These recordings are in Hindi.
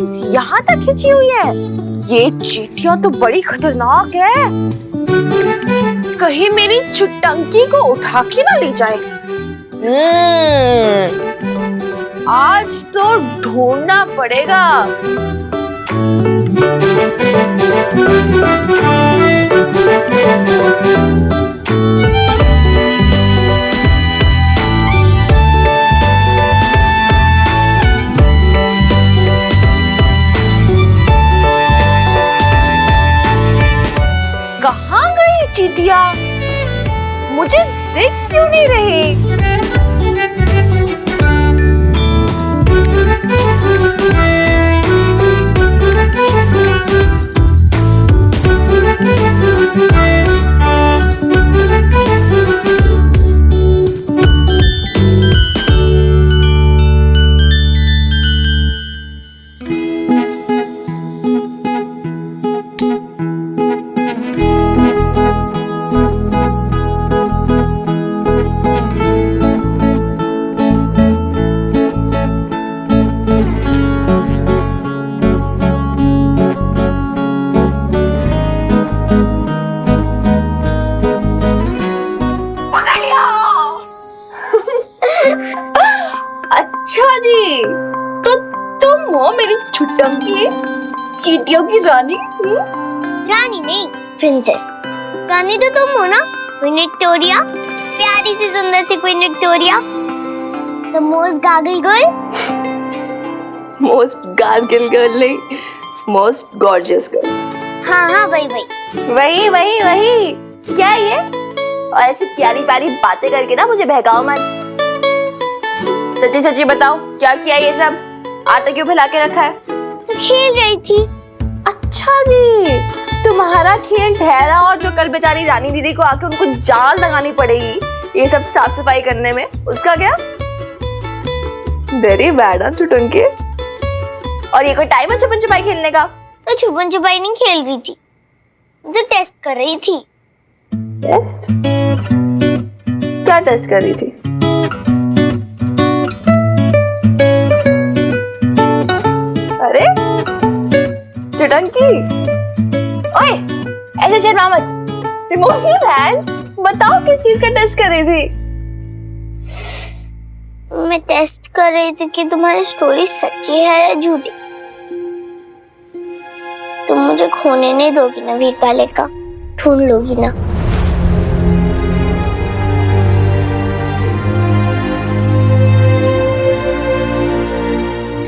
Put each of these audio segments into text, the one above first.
लाइंस यहाँ तक खींची हुई है। ये चींटियां तो बड़ी खतरनाक है, कहीं मेरी छुटंकी को उठा के ना ले जाए। आज तो ढूंढना पड़ेगा। कहाँ गई चींटियां? मुझे दिख क्यों नहीं रही? अच्छा जी, तो तुम हो मेरी छुटंकी, चींटियों की रानी? रानी नहीं, प्रिंसेस। रानी तो तुम हो ना, क्वीन विक्टोरिया, प्यारी सी सुंदर सी queen Victoria, the most gargle girl. Most gargle girl नहीं, मोस्ट गॉर्जियस गर्ल। हाँ वही। वही क्या है ये? और ऐसी प्यारी प्यारी बातें करके ना मुझे बहकाओ मत। सच्ची बताओ, क्या किया ये सब? आटा क्यों फैला के रखा है? तो खेल रही थी। अच्छा जी, तुम्हारा खेल ठहरा और जो कल बेचारी रानी दीदी को आके उनको जान लगानी पड़ेगी ये सब साफ सफाई करने में, उसका क्या? वेरी बैड है छुटंकी। और ये कोई टाइम है छुपन छुपाई खेलने का? तो छुपन छुपाई नहीं खेल रही थी, जो टेस्ट कर रही थी। टेस्ट? क्या टेस्ट कर रही थी? अरे छुटंकी, ओए ऐसे शर्मा मत, रिमोट योर हैंड। बताओ किस चीज का टेस्ट कर रही थी? मैं टेस्ट कर रही थी कि तुम्हारी स्टोरी सच्ची है या झूठी। तुम मुझे खोने नहीं दोगी ना वीरपाले का, ढूंढ लोगी ना।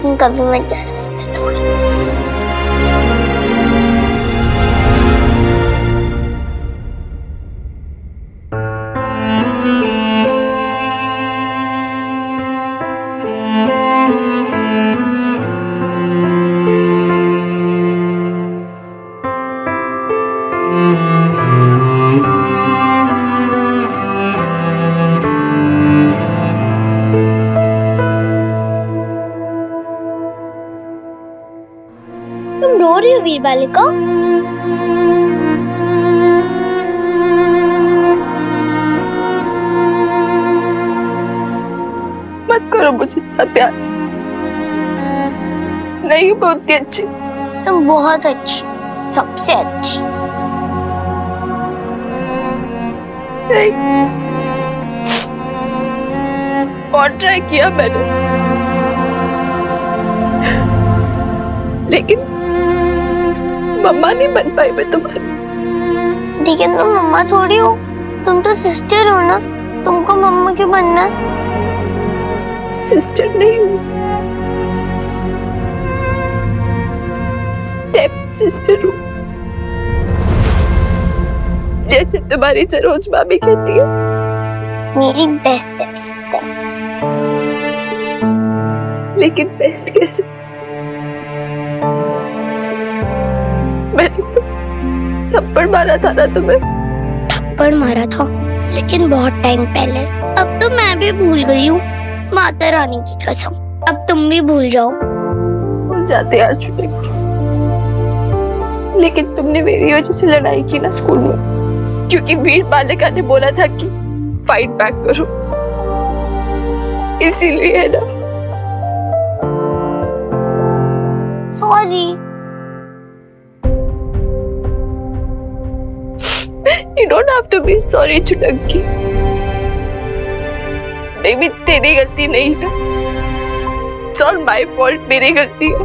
तुम कभी मत जाना मुझसे दूर। तुम रो रही हो वीरबालिका? मत करो मुझे इतना प्यार, नहीं मैं उतनी अच्छी। तुम बहुत अच्छी, सबसे अच्छी। नहीं, और ट्राई किया मैंने, लेकिन मम्मा नहीं बन पाई मैं तुम्हारी। लेकिन तुम मम्मा थोड़ी हो, तुम तो सिस्टर हो ना, तुमको मम्मा क्यों बनना है? सिस्टर नहीं हूँ, स्टेप सिस्टर हूँ, जैसे तुम्हारी सरोज भाभी कहती है। मेरी बेस्ट सिस्टर। लेकिन बेस्ट कैसे? मैंने तो थप्पड़ मारा था ना तुम्हें। थप्पड़ मारा था, लेकिन बहुत टाइम पहले। अब तो मैं भी भूल गई हूँ, माता रानी की कसम। अब तुम भी भूल जाओ। भूल जाते यार छुटंकी, लेकिन तुमने मेरी वजह से लड़ाई की ना स्कूल में, क्योंकि वीरपालिका ने बोला था कि फाइट बैक करो, इसीलिए है ना। Sorry. You don't have to be sorry Chutki. Baby तेरी गलती नहीं है। It's all my fault, मेरी गलती है।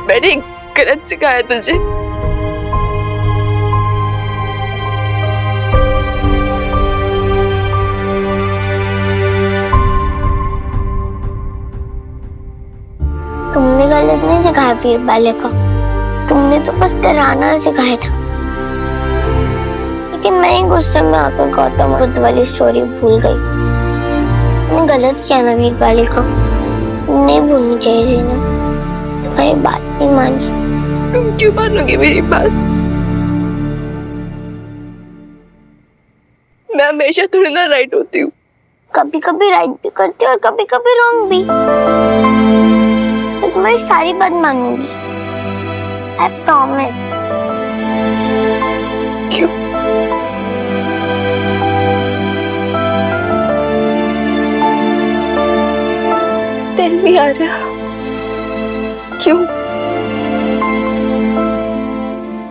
मैंने गलत सिखाया तुझे। तुमने गलत नहीं सिखाया फिर पहले का, तुमने तो बस डराना सिखाया था। लेकिन मैं ही गुस्से में आकर गौतम बुद्ध वाली स्टोरी भूल गई। मैंने गलत किया ना वीर बालिका, नहीं भूलनी चाहिए थी ना। तुम्हारी बात नहीं मानी। तुम क्यों मानोगे मेरी बात? मैं हमेशा थोड़ी ना राइट होती हूँ। कभी कभी राइट भी करती और कभी कभी रॉन्ग भी। मैं तुम्हारी सारी बात मानूंगी, I promise। क्यों? टेल मी आर्या, क्यों?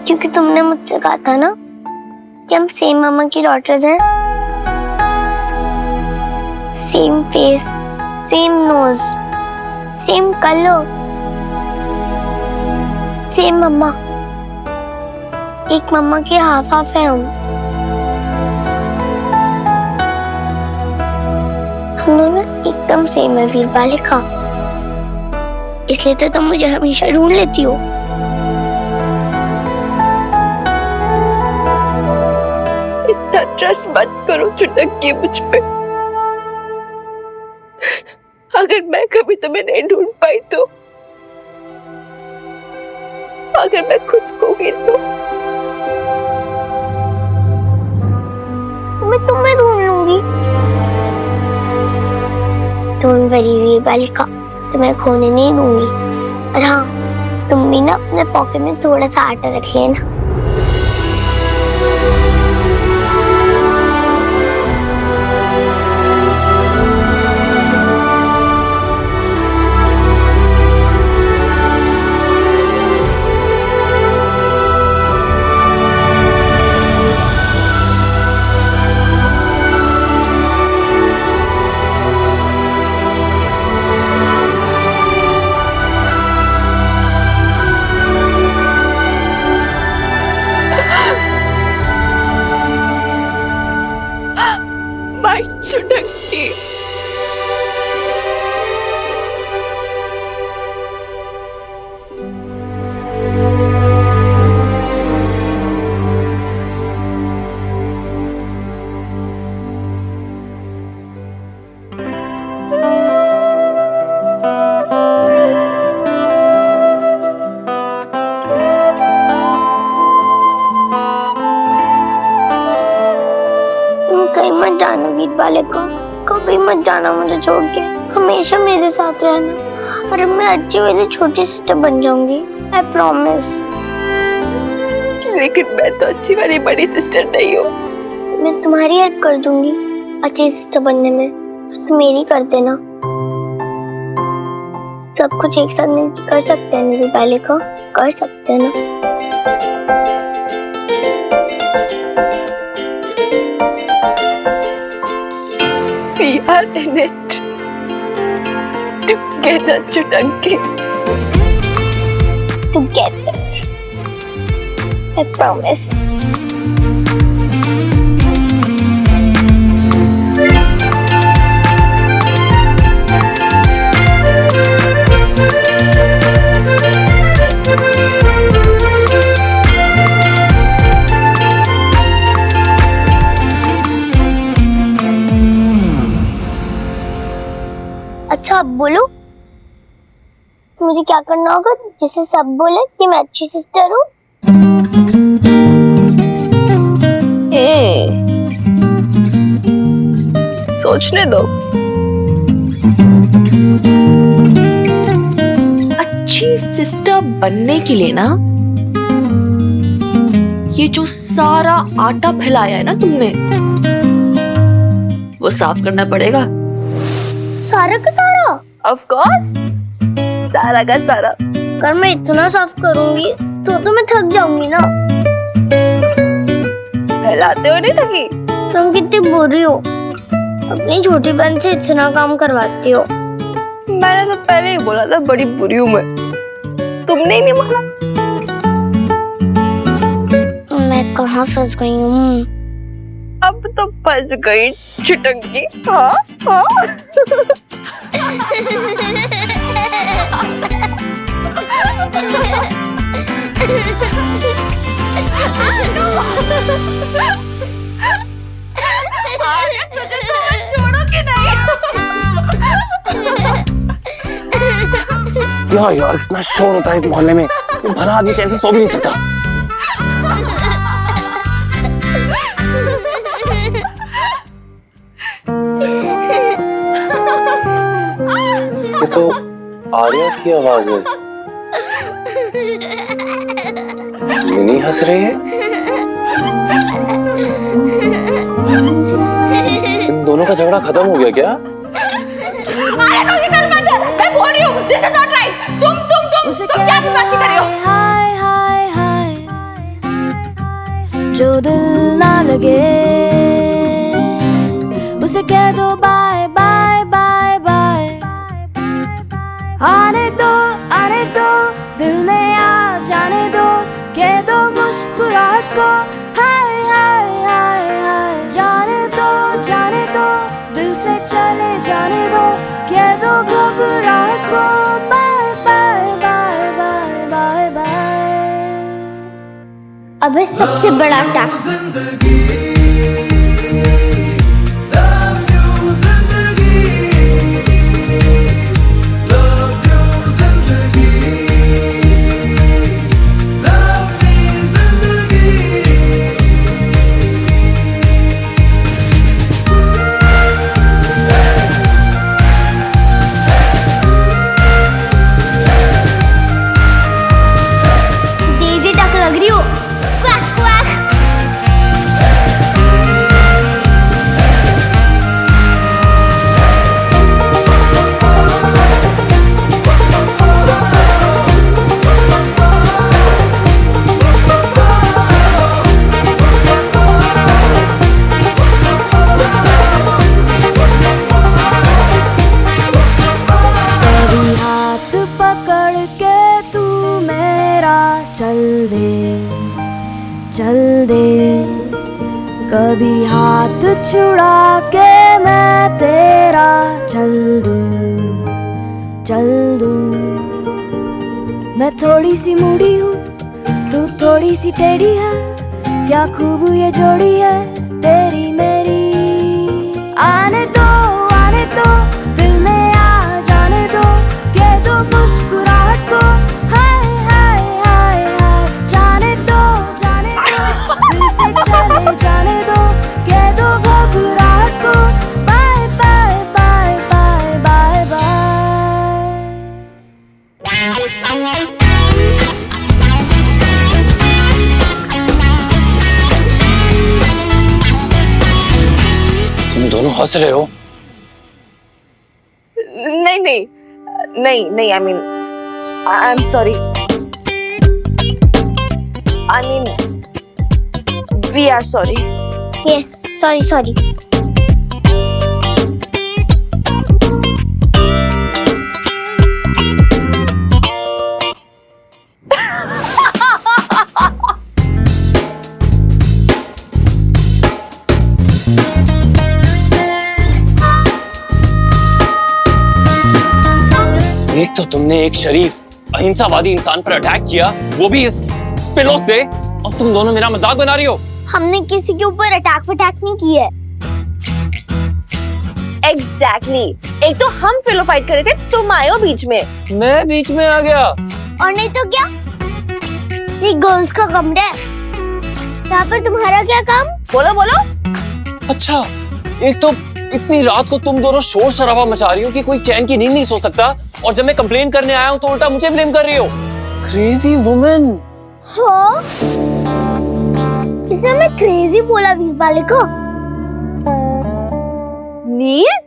क्योंकि तुमने मुझसे कहा था ना कि हम सेम मामा की डॉटर्स हैं। Same face, same nose, same colour, same mama. एक मम्मा के हाफ हाफ है हम दोनों एकदम सेम है वीर बालिका। इसलिए तो तुम मुझे हमेशा ढूंढ लेती हो। इतना ट्रस्ट मत करो चुटक्की मुझ पे। अगर मैं कभी तुम्हें नहीं ढूंढ पाई तो, अगर मैं खुद खो गई तो मैं तुम्हें ढूंढ लूंगी। डोंट वरी वीर बालिका, तुम्हें खोने नहीं दूंगी। और हाँ, तुम भी ना अपने पॉकेट में थोड़ा सा आटा रख लेना। माय चुटक्की। कहीं मत जाना वीर बालिका, कभी मत जाना मुझे छोड़ के। हमेशा मेरे साथ रहना और मैं अच्छी वाली छोटी सिस्टर बन जाऊंगी, I promise। लेकिन मैं तो अच्छी वाली बड़ी सिस्टर नहीं हूँ। तो मैं तुम्हारी हेल्प कर दूंगी अच्छी सिस्टर बनने में, और तुम मेरी कर देना। सब कुछ एक साथ मिलकर कर सकते हैं वीर बालिका, कर सकते हैं ना। We are in it together, चुटक्की। Together, I promise। अच्छा अब बोलो, मुझे क्या करना होगा जिससे सब बोले कि मैं अच्छी सिस्टर हूँ? सोचने दो। अच्छी सिस्टर बनने के लिए ना, ये जो सारा आटा फैलाया है ना तुमने, वो साफ करना पड़ेगा। सारा का सारा? Of course, सारा का सारा। अगर मैं इतना साफ करूंगी तो मैं थक जाऊंगी ना। फैलाते हो नहीं थकी? तुम कितनी बुरी हो, अपनी छोटी बहन से इतना काम करवाती हो। मैंने तो पहले ही बोला था बड़ी बुरी हूँ मैं, तुमने ही नहीं माना। मैं कहाँ फंस गई हूँ? अब तो फंस गई चिटंकी। हाँ हाँ। तुझे तो मैं छोड़ूंगी नहीं। क्या यार, कितना शोर होता है इस मोहल्ले में। ये भला आदमी कैसे सो भी नहीं सकता। ये तो आर्या की आवाज है। मिनी हंस रही है। इन दोनों का झगड़ा खत्म हो गया क्या? मैं बोल रही हूँ, this is not right. तुम क्या बदमाशी कर रही हो? हाय हाय हाय, जो दिल ना लगे उसे कह दो बाय बाय बाय बाय। आने दो दिल में आ जाने दो, कह दो मुस्कुराहट को हाय हाय हाय हाय। जाने दो दिल से चले जाने दो, कह दो घबराहट को bye bye bye bye bye bye. अबे सबसे बड़ा अटैक। चल दे कभी हाथ छुड़ा के मैं तेरा चल दूं। मैं थोड़ी सी मूडी हूँ, तू थोड़ी सी टेढ़ी है, क्या खूब ये जोड़ी है तेरी मेरी। आने दो दिल में आ जाने दो, कह दो मुस्कुराहट को हाय हाय हाय हाय। जाने दो दिल से चले जाने दो, कह दो घबराहट को bye bye bye bye bye bye. तुम दोनों हंस रहे हो? नहीं, I mean, I'm sorry. I mean, we are sorry. Yes, sorry. एक तो तुमने एक शरीफ अहिंसावादी इंसान पर अटैक किया, वो भी इस पिलो से, और तुम दोनों मेरा मजाक बना रही हो। हमने किसी के ऊपर अटैक नहीं किया है। Exactly. एक तो हम फिलो फाइट कर रहे थे, तुम आए हो बीच में। मैं बीच में आ गया। और नहीं तो क्या, ये गर्ल्स का कमरा है, यहाँ पर तुम्हारा क्या काम? बोलो। अच्छा, एक तो इतनी रात को तुम दोनों शोर शराबा मचा रही हो कि कोई चैन की नींद नहीं सो सकता, और जब मैं कंप्लेन करने आया हूँ तो उल्टा मुझे ब्लेम कर रही हो। Crazy woman. हाँ, इसे मैं क्रेजी बोला वीरबाले को। नील,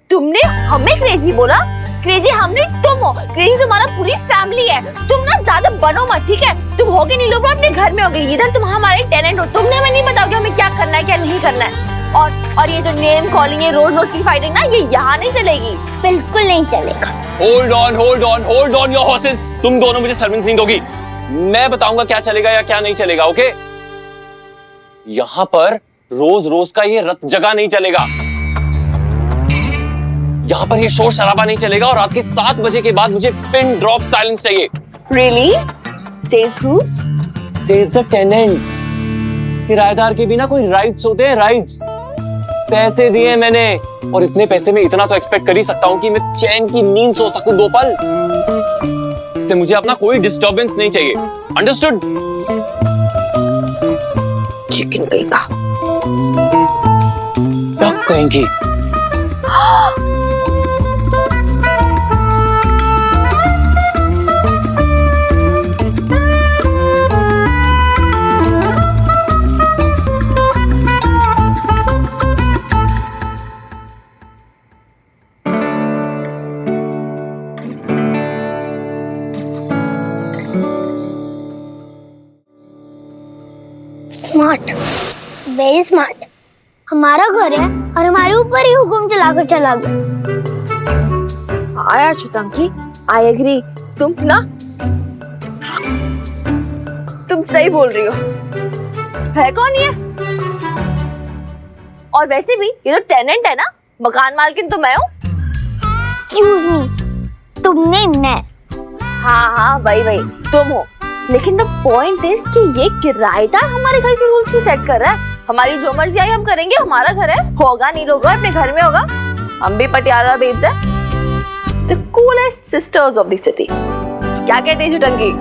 तुमने हमें क्रेजी बोला? क्रेजी हम नहीं तुम हो। क्रेजी तुम्हारा पूरी फैमिली है। तुम ना ज्यादा बनो मत, ठीक है? तुम होगे नहीं लोग अपने घर में होगे, इधर तुम हमारे टेनेंट हो। तुमने हमें नहीं बताओगे हमें क्या करना है क्या नहीं करना है। और ये जो नेम कॉलिंग है, रोज रोज की फाइटिंग ना, ये यहाँ नहीं चलेगी। बिल्कुल नहीं चलेगा। Hold on your horses. तुम दोनों मुझे सर्विस नहीं दोगी। मैं बताऊंगा क्या चलेगा या क्या नहीं चलेगा, ओके? यहां पर रोज रोज का ये रत जगह नहीं चलेगा। यहां पर ये शोर शराबा नहीं चलेगा और रात के 7 बजे के बाद मुझे पिन ड्रॉप साइलेंस चाहिए। Really? Says who? Says the tenant। किराएदार के भी ना कोई राइट्स होते हैं, राइट्स। पैसे दिए मैंने और इतने पैसे में इतना तो एक्सपेक्ट कर ही सकता हूं कि मैं चैन की नींद सो सकूं 2 पल। इसलिए मुझे अपना कोई डिस्टर्बेंस नहीं चाहिए। अंडरस्टूड? चिकन कहेगा। डक कहेंगी। Smart, very smart. हमारा घर है और हमारे ऊपर ही हुक्म चलाकर चला गया। हाँ यार चुटंकी, आई एग्री। तुम सही बोल रही हो। है कौन ये? और वैसे भी ये तो टेनेंट है ना, मकान मालकिन तो मैं हूँ। एक्सक्यूज मी, तुम नहीं मैं। हाँ वही तुम हो। लेकिन द पॉइंट इज कि ये किराएदार हमारे घर के रूल्स क्यों सेट कर रहा है? हमारी जो मर्जी आई हम करेंगे, हमारा घर है। होगा नहीं लोग अपने घर में होगा। हम भी पटियाला बेब्स हैं, the coolest sisters of the city. क्या कहते हैं जुटंकी?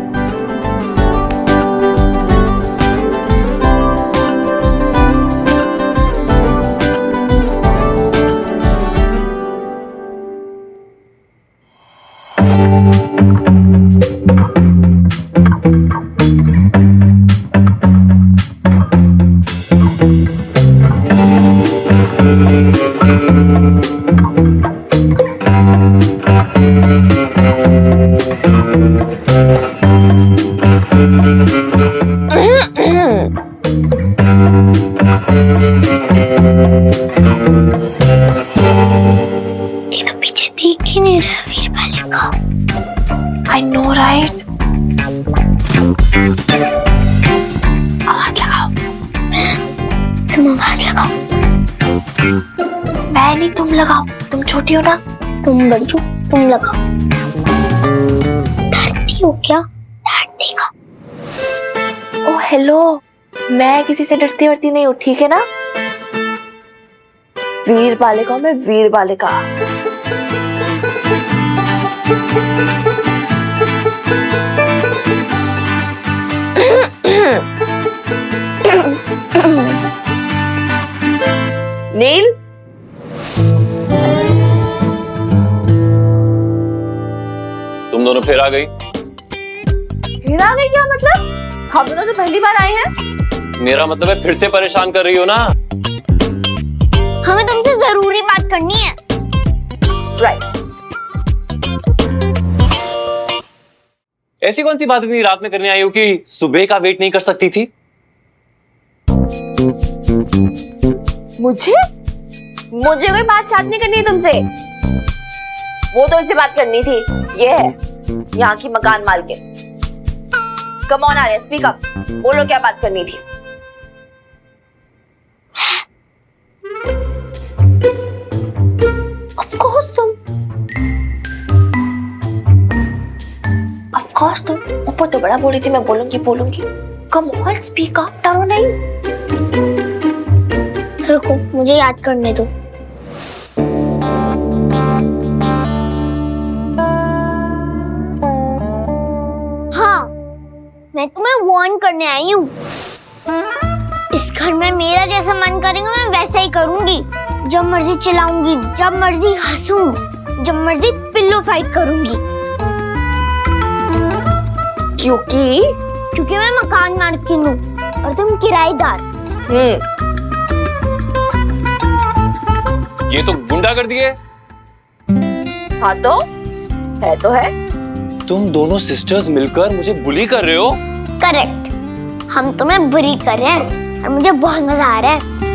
ये तो पीछे देख ही नहीं रहा वीर बालिका। I know, right? आवाज लगाओ। तुम आवाज लगाओ। मैं नहीं, तुम लगाओ। तुम छोटी हो ना। तुम बड़ी हो, तुम लगाओ। डरती हो क्या? डांट देगा। ओ हेलो, मैं किसी से डरती वरती नहीं हूँ, ठीक है ना? वीर बालिका, मैं वीर बालिका। नील, तुम दोनों फिर आ गई। फिर आ गई क्या मतलब? हम दोनों तो पहली बार आए हैं। मेरा मतलब है फिर से परेशान कर रही हो ना। हमें तुमसे जरूरी बात करनी है। राइट। ऐसी कौन सी बात इतनी रात में करने आई हो कि सुबह का वेट नहीं कर सकती थी? मुझे कोई बात नहीं करनी है तुमसे। वो तो इससे बात करनी थी। ये है यहाँ की मकान मालकिन। Come on Arya, speak up. बोलो क्या बात करनी थी। ऑफ कोर्स तुम ऊपर तो बड़ा बोली थी मैं बोलूंगी। कम ऑन स्पीक अप, डरो नहीं। रुको, मुझे याद करने दो। हाँ, मैं तुम्हें वार्न करने आई हूँ। इस घर में मेरा जैसा मन करेगा मैं वैसा ही करूंगी। जब मर्जी चिल्लाऊंगी, जब मर्जी हंसूं, जब मर्जी पिल्लो फाइट करूंगी। क्योंकि मैं मकान मालकिन हूँ और तुम किराएदार। ये तो गुंडागर्दी है। हाँ तो है तो है। तुम दोनों सिस्टर्स मिलकर मुझे बुली कर रहे हो। करेक्ट, हम तुम्हें बुरी कर रहे हैं और मुझे बहुत मजा आ रहा है।